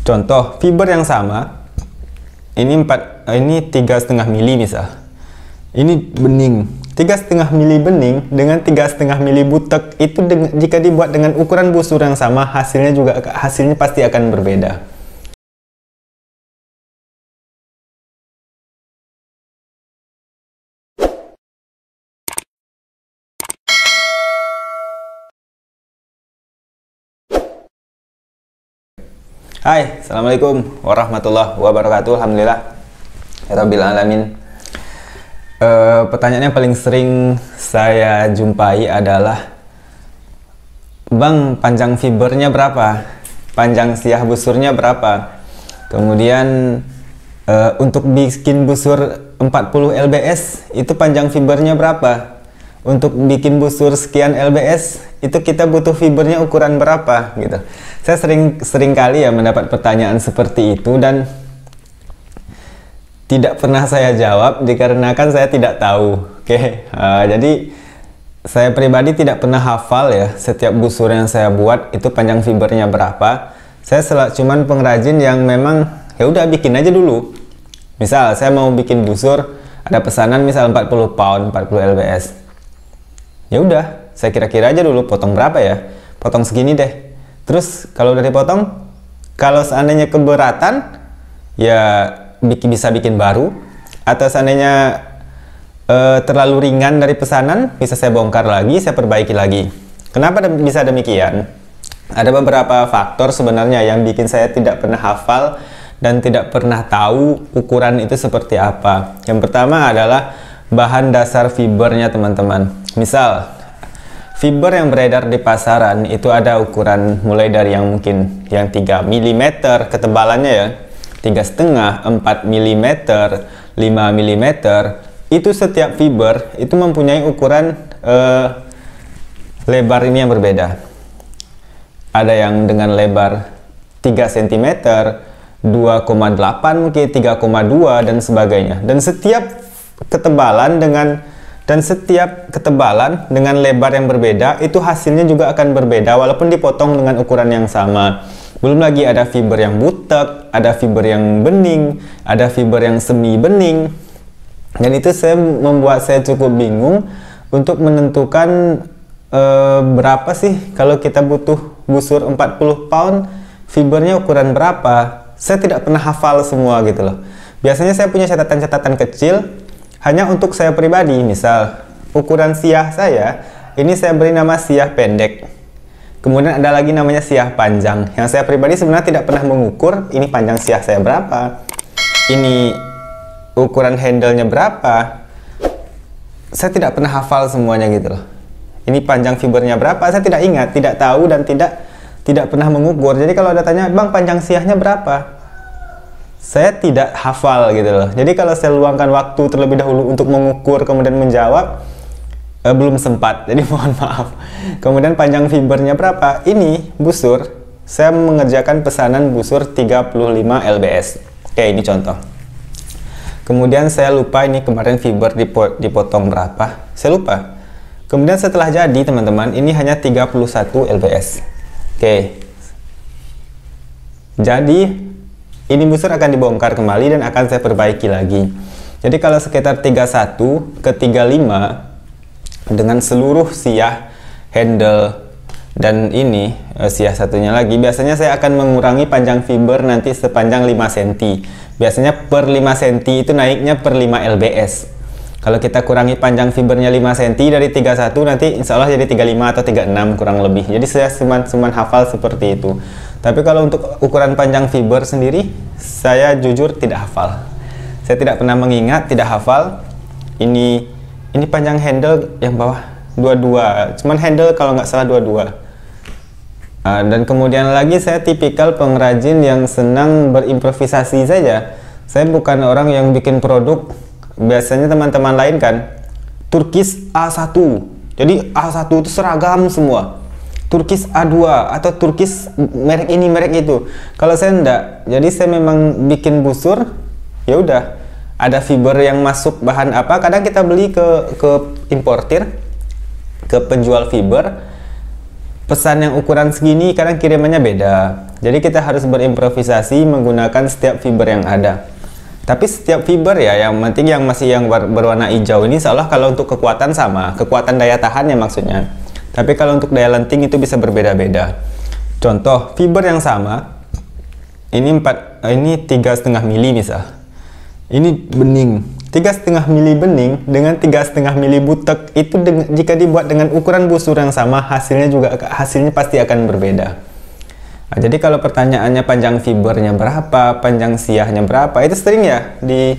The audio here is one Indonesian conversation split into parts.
Contoh fiber yang sama, ini 3,5 mili misal. Ini bening, 3,5 mili bening dengan 3,5 mili butek itu jika dibuat dengan ukuran busur yang sama, hasilnya pasti akan berbeda. Hai, assalamualaikum warahmatullahi wabarakatuh. Alhamdulillah rabbil alamin. Pertanyaan yang paling sering saya jumpai adalah, Bang, panjang fibernya berapa? Panjang siah busurnya berapa? Kemudian untuk bikin busur 40 lbs itu panjang fibernya berapa? Untuk bikin busur sekian lbs itu kita butuh fibernya ukuran berapa gitu. Saya sering kali ya mendapat pertanyaan seperti itu dan tidak pernah saya jawab dikarenakan saya tidak tahu. Jadi saya pribadi tidak pernah hafal ya setiap busur yang saya buat itu panjang fibernya berapa. Saya cuman pengrajin yang memang ya udah bikin aja dulu. Misal saya mau bikin busur, ada pesanan misal 40 pound 40 lbs. Ya udah, saya kira-kira aja dulu potong berapa ya? Potong segini deh. Terus kalau udah dipotong, kalau seandainya keberatan, ya bisa bikin baru. Atau seandainya terlalu ringan dari pesanan, bisa saya bongkar lagi, saya perbaiki lagi. Kenapa bisa demikian? Ada beberapa faktor sebenarnya yang bikin saya tidak pernah hafal dan tidak pernah tahu ukuran itu seperti apa. Yang pertama adalah bahan dasar fibernya, teman-teman. Misal fiber yang beredar di pasaran itu ada ukuran mulai dari yang mungkin yang 3 mm ketebalannya ya, 3,5, 4 mm, 5 mm. Itu setiap fiber itu mempunyai ukuran lebar ini yang berbeda. Ada yang dengan lebar 3 cm, 2,8 mungkin 3,2 dan sebagainya. Dan setiap ketebalan dengan lebar yang berbeda itu hasilnya juga akan berbeda walaupun dipotong dengan ukuran yang sama. Belum lagi ada fiber yang butek, ada fiber yang bening, ada fiber yang semi bening, dan itu membuat saya cukup bingung untuk menentukan berapa sih kalau kita butuh busur 40 pound, fibernya ukuran berapa. Saya tidak pernah hafal semua gitu loh. Biasanya saya punya catatan-catatan kecil hanya untuk saya pribadi. Misal ukuran siah saya ini saya beri nama siah pendek, kemudian ada lagi namanya siah panjang. Yang saya pribadi sebenarnya tidak pernah mengukur ini panjang siah saya berapa, ini ukuran handle-nya berapa. Saya tidak pernah hafal semuanya gitu loh. Ini panjang fibernya berapa, saya tidak ingat, tidak tahu, dan tidak pernah mengukur. Jadi kalau ada tanya, Bang, panjang siahnya berapa, saya tidak hafal gitu loh. Jadi kalau saya luangkan waktu terlebih dahulu untuk mengukur kemudian menjawab, belum sempat, jadi mohon maaf. Kemudian panjang fibernya berapa, ini busur saya mengerjakan pesanan busur 35 lbs. Oke, ini contoh. Kemudian saya lupa ini kemarin fiber dipotong berapa, saya lupa. Kemudian setelah jadi, teman-teman, ini hanya 31 lbs. Oke, jadi ini busur akan dibongkar kembali dan akan saya perbaiki lagi. Jadi kalau sekitar 31 ke 35 dengan seluruh siah, handle, dan ini siah satunya lagi, biasanya saya akan mengurangi panjang fiber nanti sepanjang 5 cm. Biasanya per 5 cm itu naiknya per 5 lbs. Kalau kita kurangi panjang fibernya 5 cm dari 31, nanti insya Allah jadi 35 atau 36 kurang lebih. Jadi saya cuman hafal seperti itu. Tapi kalau untuk ukuran panjang fiber sendiri, saya jujur tidak hafal. Saya tidak pernah mengingat, tidak hafal. Ini panjang handle yang bawah 22. Cuman handle kalau nggak salah 22. Dan kemudian lagi saya tipikal pengrajin yang senang berimprovisasi saja. Saya bukan orang yang bikin produk. Biasanya teman-teman lain kan Turkish A1. Jadi A1 itu seragam semua. Turkish A2 atau Turkish merek ini merek itu. Kalau saya enggak, jadi saya memang bikin busur ya udah ada fiber yang masuk bahan apa. Kadang kita beli ke importir, ke penjual fiber. pesan yang ukuran segini kadang kirimannya beda. Jadi kita harus berimprovisasi menggunakan setiap fiber yang ada. Tapi setiap fiber ya, yang penting yang masih yang berwarna hijau ini seolah kalau untuk kekuatan sama, kekuatan daya tahannya maksudnya. Tapi kalau untuk daya lenting itu bisa berbeda-beda. Contoh fiber yang sama, ini 3,5 mili misal. Ini bening, 3,5 mili bening dengan 3,5 mili butek itu jika dibuat dengan ukuran busur yang sama, hasilnya pasti akan berbeda. Nah, jadi kalau pertanyaannya panjang fibernya berapa, panjang siahnya berapa, itu sering ya di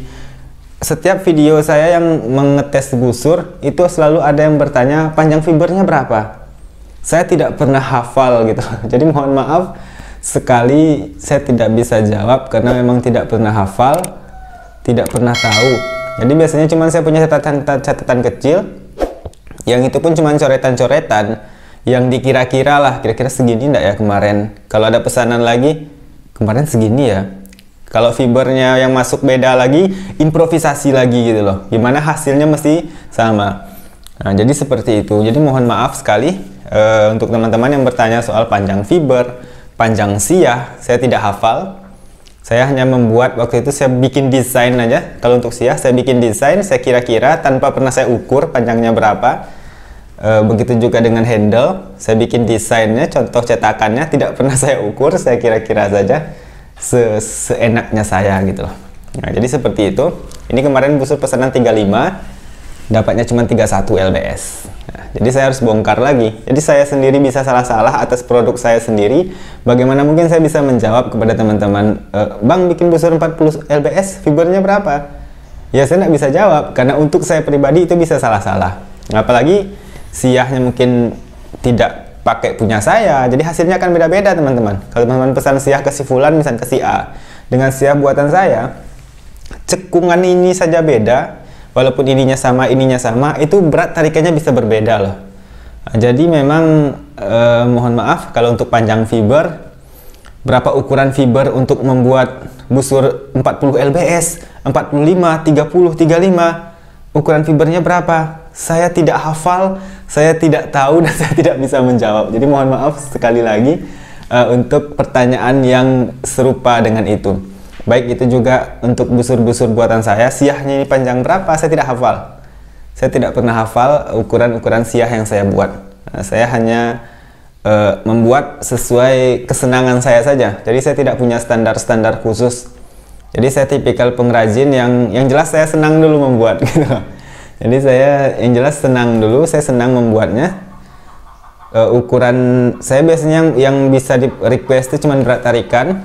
setiap video saya yang mengetes busur itu selalu ada yang bertanya panjang fibernya berapa. Saya tidak pernah hafal gitu. Jadi mohon maaf sekali saya tidak bisa jawab karena memang tidak pernah hafal, tidak pernah tahu. Jadi biasanya cuma saya punya catatan kecil, yang itu pun cuma coretan-coretan yang dikira-kira lah, kira-kira segini enggak ya kemarin. Kalau ada pesanan lagi, kemarin segini ya. Kalau fibernya yang masuk beda lagi, improvisasi lagi gitu loh. Gimana hasilnya mesti sama. Nah, jadi seperti itu. Jadi mohon maaf sekali untuk teman-teman yang bertanya soal panjang fiber, panjang siah, saya tidak hafal. Saya hanya membuat, waktu itu saya bikin desain aja. Kalau untuk siah, saya bikin desain, saya kira-kira tanpa pernah saya ukur panjangnya berapa. Begitu juga dengan handle, saya bikin desainnya, contoh cetakannya tidak pernah saya ukur, saya kira-kira saja seenaknya saya gitu loh. Nah, jadi seperti itu. Ini kemarin busur pesanan 35, dapatnya cuma 31 lbs. Nah, jadi saya harus bongkar lagi. Jadi saya sendiri bisa salah-salah atas produk saya sendiri. Bagaimana mungkin saya bisa menjawab kepada teman-teman, Bang bikin busur 40 lbs, fibernya berapa? Ya saya nggak bisa jawab, karena untuk saya pribadi itu bisa salah-salah. Apalagi siahnya mungkin tidak pakai punya saya, jadi hasilnya akan beda-beda teman-teman. Kalau teman-teman pesan siah ke si Fulan, misalnya ke si A, dengan siah buatan saya, cekungan ini saja beda, walaupun ininya sama, itu berat tarikannya bisa berbeda loh. Nah, jadi memang mohon maaf kalau untuk panjang fiber, berapa ukuran fiber untuk membuat busur 40 lbs, 45, 30, 35, ukuran fibernya berapa? Saya tidak hafal, saya tidak tahu, dan saya tidak bisa menjawab. Jadi mohon maaf sekali lagi untuk pertanyaan yang serupa dengan itu. Baik itu juga untuk busur-busur buatan saya, siahnya ini panjang berapa, saya tidak hafal. Saya tidak pernah hafal ukuran-ukuran siah yang saya buat. Nah, saya hanya membuat sesuai kesenangan saya saja. Jadi saya tidak punya standar-standar khusus. Jadi saya tipikal pengrajin yang jelas saya senang dulu membuat gitu. Jadi saya yang jelas senang dulu, saya senang membuatnya. Ukuran saya biasanya yang bisa di request itu cuma berat tarikan.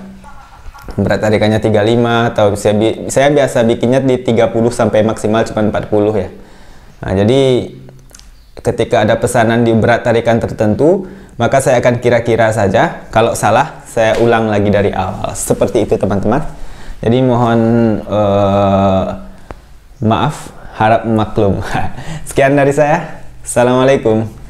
Berat tarikannya 35, atau saya biasa bikinnya di 30 sampai maksimal cuma 40 ya. Nah, jadi ketika ada pesanan di berat tarikan tertentu, maka saya akan kira-kira saja. Kalau salah, saya ulang lagi dari awal. Seperti itu teman-teman. Jadi mohon maaf, harap maklum. Sekian dari saya. Assalamualaikum.